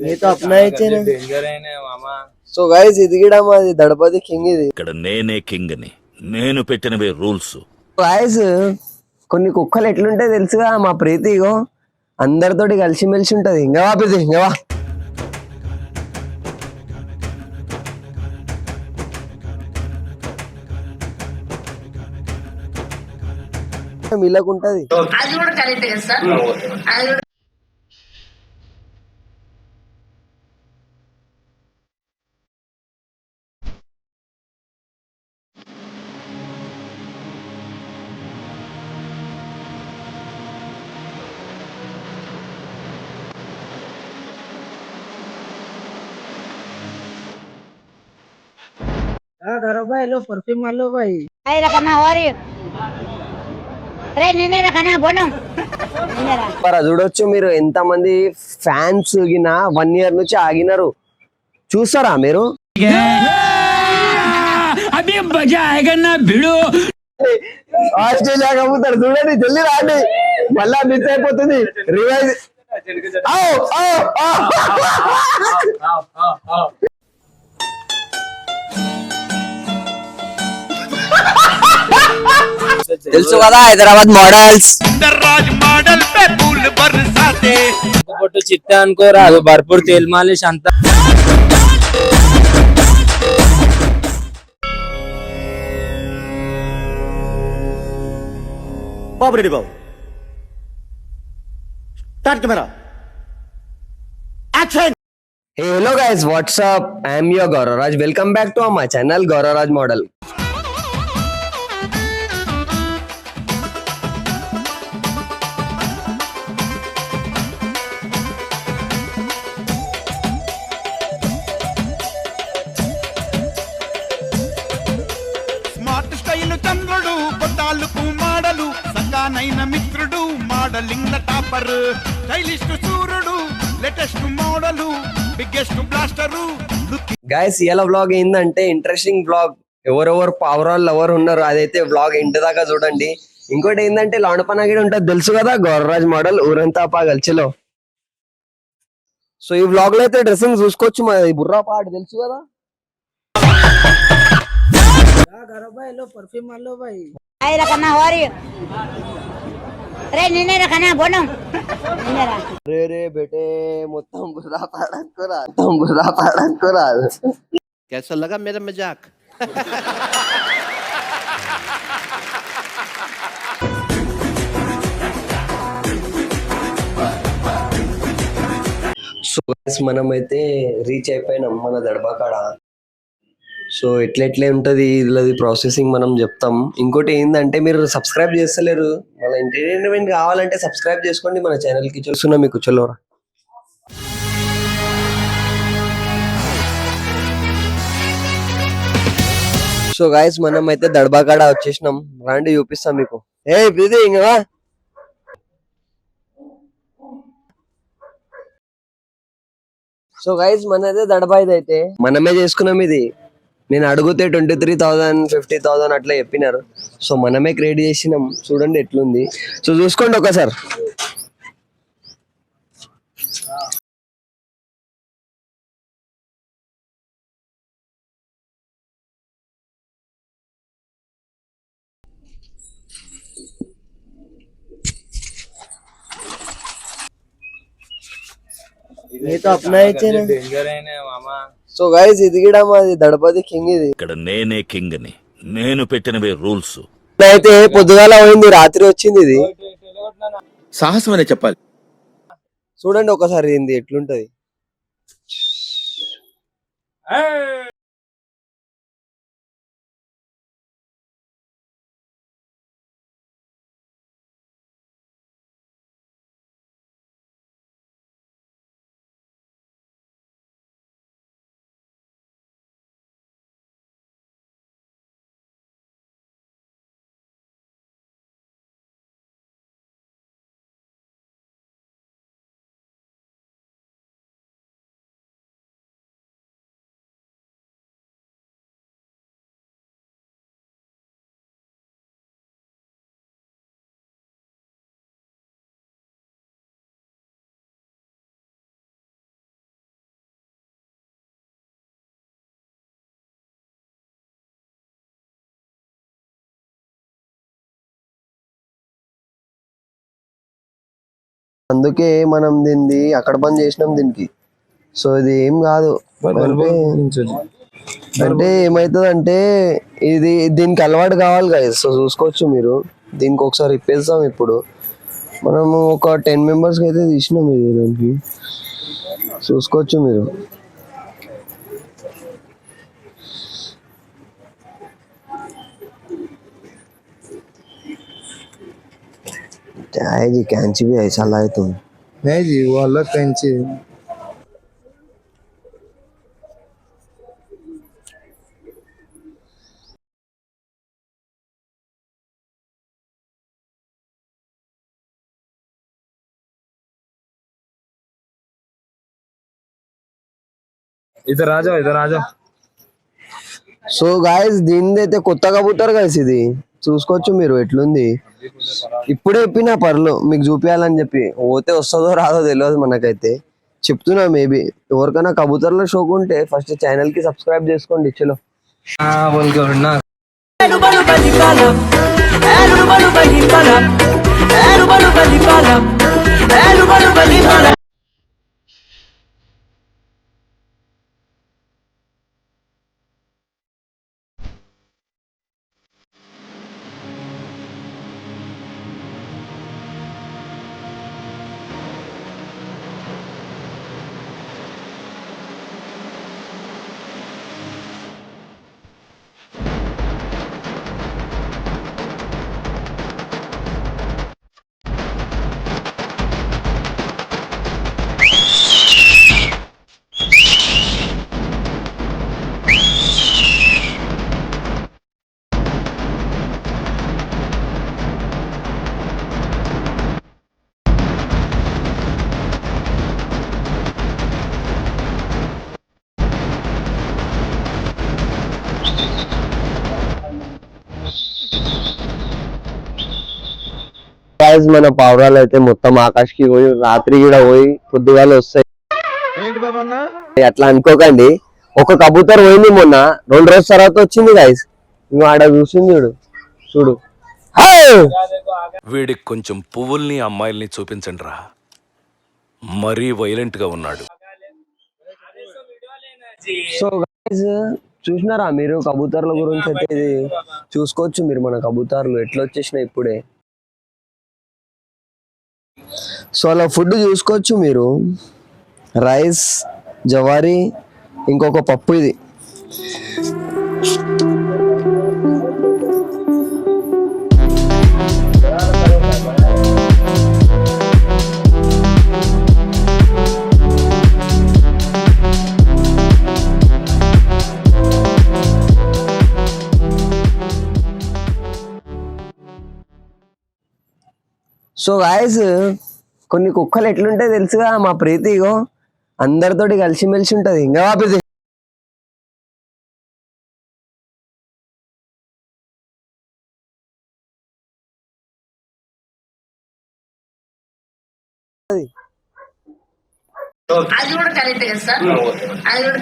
ये तो अपना ही चैनल डेंजर है मामा. సో గైస్ ఇది కూడా మాది దడపది కింగ్ ఇది. ఇక్కడ నేనే కింగ్ ని, నేను పెట్టినవే రూల్స్. గైస్ కొన్ని కుక్కలు ఎట్లుంటాయి తెలుసుగా, మా ప్రీతి ఇగో అందరితోటి కలిసిమెలిసి ఉంటది. ఇంకా వా ప్రీతి, ఇంకా వా. వీళ్ళకుంటది. करो भाई, लो परफ्यूम मार लो भाई. Ay, rakaman, ori. Tre, nene, rakaman, bono. Nene, ra. చూడొచ్చు మీరు ఎంత మంది ఫ్యాన్స్ గిన 1 year నుంచి ఆగినారు చూస్తారా మీరు. ఆస్ట్రేలియా కమ్ముతారు చూడండి, జల్దీ రాండి, మళ్ళా మిస్ అయిపోతుంది రివైజ్. తెలుసు కదా హైదరాబాద్ మోడల్స్. పొట్టు చిత్త అనుకో రాదు, భర్పూర్ తేల్ మాలిష్ అంతా. Babu Reddy Babu, start camera, action. Hello guys, whatsapp, I'm your Gauravraj. Welcome back to my channel Gauravraj model. Smart style చంద్రుడు, కొట్టాలకు మాడలు, సగానైన మిత్రుడు, మోడలింగ్ టాపర్, స్టైలిస్ట్ సూర్యుడు, లేటెస్ట్ మోడలు, బిగ్గెస్ట్ బ్లాస్టరు. గైస్ ఇలా వ్లాగ్ ఏంటంటే ఇంట్రెస్టింగ్ వ్లాగ్. ఎవరెవరు పవర్ ఎవరు ఉన్నారు అదైతే వ్లాగ్ ఇంటి దాకా చూడండి. ఇంకోటి ఏంటంటే లాండపన కూడా ఉంటుంది తెలుసు కదా, గౌరవరాజ్ మోడల్ ఊరంతా గల్చిలో. సో ఈ వ్లాగ్ లో అయితే డ్రెస్సింగ్ చూసుకోవచ్చు, మా బుర్రా పాట తెలుసు కదా. करो भाई, लो परफ्यूम मार लो भाई. Ay, rakaman, ori. Tre, nene, rakaman, bono. Nene, ra. రే రే బేటే మొత్తం బుర్రా పాడనుకోరా, మొత్తం బుర్రా పాడనుకోరా. कैसा लगा मेरा मजाक? సో మనమైతే రీచ్ అయిపోయినాం మన దడబాకాడ. సో ఎట్లెట్లే ఉంటుంది ఇది ప్రాసెసింగ్ మనం చెప్తాం. ఇంకోటి ఏంటంటే మీరు సబ్స్క్రైబ్ చేస్తలేరు, మన ఎంటర్టైన్మెంట్ కావాలంటే సబ్స్క్రైబ్ చేసుకోండి మన ఛానల్కి. చూస్తున్నా మీకు చలోరా. సో గైస్ మనం అయితే దడబాకాడ వచ్చేసినాం, రండి చూపిస్తాం మీకు. ఏ ప్రీతి ఇంకా. సో గైస్ మనైతే దడబా అయితే మనమే చేసుకున్నాం ఇది. నేను అడిగితే 23,000 50,000 అట్లా చెప్పినారు. సో మనమే క్రియేట్ చేసినాం, చూడండి ఎట్లుంది. సో చూసుకోండి ఒకసారి. ये तो अपना ही चैनल डेंजर है मामा. సో గైస్ ఇది కూడా మాది దడపది కింగ్ ఇది. ఇక్కడ నేనే కింగ్ ని, నేను పెట్టినవే రూల్స్. అయితే పొద్దుగాల పోయింది, రాత్రి వచ్చింది ఇది. సాహసం అనే చెప్పాలి. చూడండి ఒకసారి ఏంది ఎట్లుంటది. అందుకే మనం దీన్ని అక్కడ బంద్ చేసినాం దీనికి. సో ఇది ఏం కాదు అంటే ఏమవుతుంది అంటే ఇది దీనికి అలవాటు కావాలి కదా. సో చూసుకోవచ్చు మీరు, దీనికి ఒకసారి ఇప్పేస్తాం. ఇప్పుడు మనము ఒక 10 మెంబర్స్కి అయితే తీసినాం ఇది, దానికి చూసుకోవచ్చు మీరు. क्या है जी, कैंची भी ऐसा लाए तुम? नहीं जी, वो अलग कैंची है। इधर आ जाओ, इधर आ जाओ। సో గాయస్ దీనిది అయితే కొత్త కబూతర్ గాయస్, ఇది చూసుకోవచ్చు మీరు ఎట్లుంది. ఇప్పుడే చెప్పిన పర్లు మీకు చూపించాలని చెప్పి, పోతే వస్తుందో రాదో తెలియదు మనకైతే, చెప్తున్నా. మేబీ ఎవరికైనా కబూతర్లో షోక్ ఉంటే ఫస్ట్ ఛానల్ కి సబ్స్క్రైబ్ చేసుకోండి. చలో बोल के उड़ना। గాయస్ మన పావురాలు అయితే మొత్తం ఆకాష్కి పోయి, రాత్రి కూడా పోయి, పొద్దుగాల వస్తాయి. అట్లా అనుకోకండి. ఒక కబూతర్ పోయింది మొన్న, 2 రోజుల తర్వాత వచ్చింది గాయస్. నువ్వు ఆడ చూసింది చూడు, చూడు. వీడికి కొంచెం పువ్వుల్ని అమ్మాయిల్ని చూపించండి రా, మరీ వైలెంట్ గా ఉన్నాడు. సో గైస్ చూసినారా మీరు కబూతర్ల గురించి అయితే, ఇది చూసుకోవచ్చు మీరు. మన కబూతర్లు ఎట్లా వచ్చేసినాయి ఇప్పుడే. సో అలా ఫుడ్ చూసుకోవచ్చు మీరు. రైస్, జవారీ, ఇంకొక పప్పు. ఇది సో గాయస్ కొన్ని కుక్కలు ఎట్లుంటాయి తెలుసుగా, మా ప్రీతి ఇగో అందరితోటి కలిసిమెలిసి ఉంటది. ఇంకా వాపిది అది కూడా కరెక్ట్ కదా సార్, అది కూడా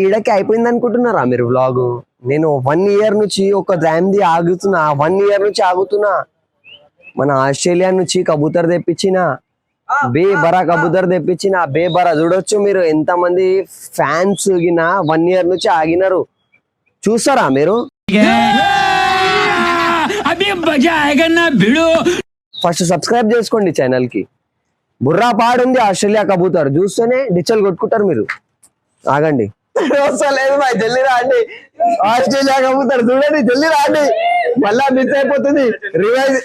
ఈడకి అయిపోయింది అనుకుంటున్నారా మీరు వ్లాగ్? నేను 1 year నుంచి ఒక డ్యామ్ది ఆగుతున్నా, 1 year నుంచి ఆగుతున్నా. మన ఆస్ట్రేలియా నుంచి కబూతర్ తెప్పించిన, బేబరా కబూతర్ తెప్పించిన. బేబరా చూడొచ్చు మీరు ఎంత మంది ఫ్యాన్స్ గిన 1 year నుంచి ఆగినారు. చూస్తారా మీరు? ఫస్ట్ సబ్స్క్రైబ్ చేసుకోండి ఛానల్ కి. బుర్రా పాడుంది ఆస్ట్రేలియా కబూతర్, చూస్తేనే డిచ్చలు కొట్టుకుంటారు మీరు. ఆగండి, వస్తలేదు బాయ్, జల్లి రాండి. ఆస్ట్రేలియా కబూతర్ చూడండి, జల్లి రాండి, మళ్ళా మిస్ అయిపోతుంది. రివైజ్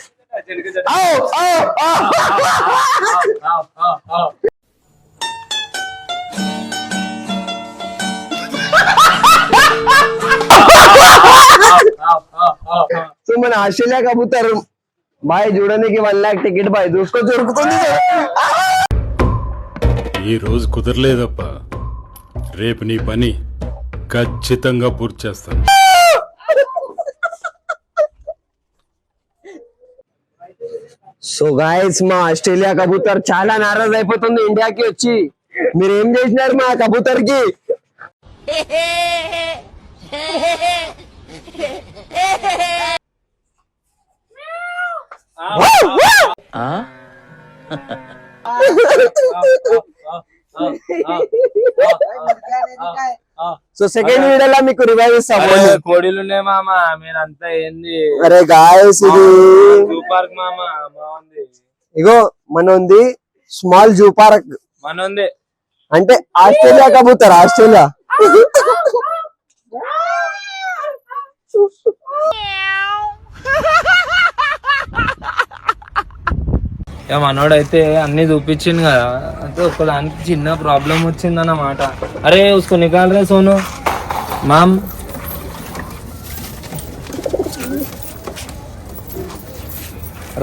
సో మన ఆస్ట్రేలియా కబూతర్ బాయ్ చూడడానికి 1 lakh టికెట్ బాయ్ చూసుకో దొరుకుతుంది. ఈ రోజు కుదరలేదప్పా, రేపు నీ పని ఖచ్చితంగా పూర్తి చేస్తాను. సో గాయస్, మా ఆస్ట్రేలియా కబూతర్ చాలా నారాజ్ అయిపోతుంది ఇండియాకి వచ్చి. మీరు ఏం చేసినారు మా కబూతర్ కి? సో సెకండ్ వీడియోలో మీకు రివైవ్ ఇస్తాము. కోడిలు ఉన్నాయి మామ, మీరంతా ఏంది? అరే గాయస్, ఇది జూ పార్క్ మామ, బాగుంది. ఇగో మన ఉంది స్మాల్ జూ పార్క్, మన ఉంది అంటే ఆస్ట్రేలియా కబూతర్, ఆస్ట్రేలియా. ఇక మనోడైతే అన్ని చూపించింది కదా, అంటే ఒకదానికి చిన్న ప్రాబ్లం వచ్చింది అన్నమాట. అరే ఉస్కో నికాల్ రే సోను మామ్.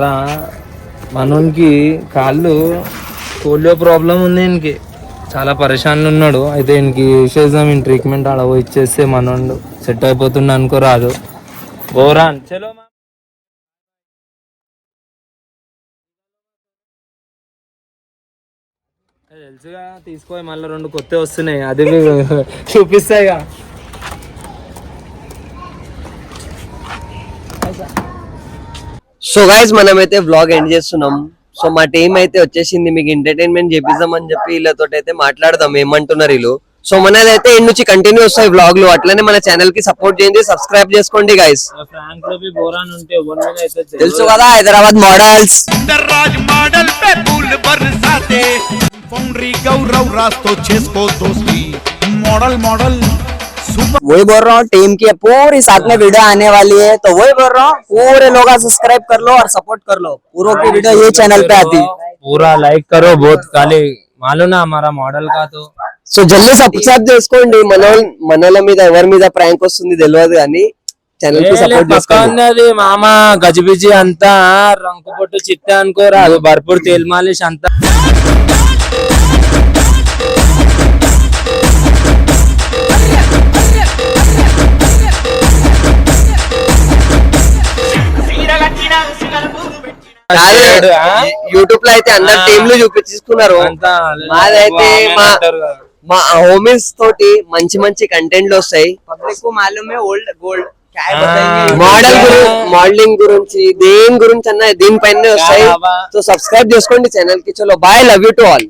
రా, మనోనికి కాళ్ళు పోలియో ప్రాబ్లం ఉంది, ఈయనకి చాలా పరేషాన్లు ఉన్నాడు. అయితే ఈయనకి చేసేద్దాం, ఈయన ట్రీట్మెంట్ ఆడ ఇచ్చేస్తే మనోడు సెట్ అయిపోతుండ అనుకోరాదు. గోరాన్ చలో. తెలుసుగా, తీసుకోయి మళ్ళీ 2 కొత్త వస్తున్నాయి, అది చూపిస్తాయి. సో గైస్, మనమైతే వ్లాగ్ ఎండ్ చేస్తున్నాం. సో మా టీం అయితే వచ్చేసింది, మీకు ఎంటర్టైన్మెంట్ చేపిద్దామని చెప్పి వీళ్ళతో అయితే మాట్లాడదాం ఏమంటున్నారు వీళ్ళు. సో మనదైతే ఎండ్ నుంచి కంటిన్యూ వస్తాయి వ్లాగ్లు. అట్లనే మన ఛానల్ కి సపోర్ట్ చేయండి, సబ్స్క్రైబ్ చేసుకోండి గైస్. తెలుసు కదా, హైదరాబాద్ మోడల్స్ రాజ్ మోడల్ पे फूल बरसाते फौंडरी गौरव रास्तो చేసుకో दोस्ती मॉडल मॉडल वही बोल रहा हूँ, टीम की पूरी साथ में वीडियो आने वाली है, तो वही बोल रहा हूँ, पूरे लोग सब्सक्राइब कर लो और सपोर्ट कर लो. पूरों की वीडियो ये चैनल पे आती, पूरा लाइक करो. बहुत खाली मालूम ना हमारा मॉडल का. तो సో జల్దీ సబ్స్క్రైబ్ చేసుకోండి. మనల మీద ఎవరి మీద ప్రాంక్ వస్తుంది తెలియదు కానీ ఛానల్ కి సపోర్ట్ చేసుకోండి. అది మామ గజిబిజి అంతా రంకు పొట్టు చిత్తే అనుకోరా, అది భర్పూర్ తేల్ మాలిష్ అంతా. యూట్యూబ్ లో అయితే అందరు టీంలు చూపించుకున్నారు. మాదైతే మా హోమీస్ తోటి మంచి మంచి కంటెంట్లు వస్తాయి. మోడలింగ్ గురించి దేని గురించి అన్న దీనిపైన వస్తాయి. సో సబ్స్క్రైబ్ చేసుకోండి ఛానల్ కి. చలో bye, love you to all.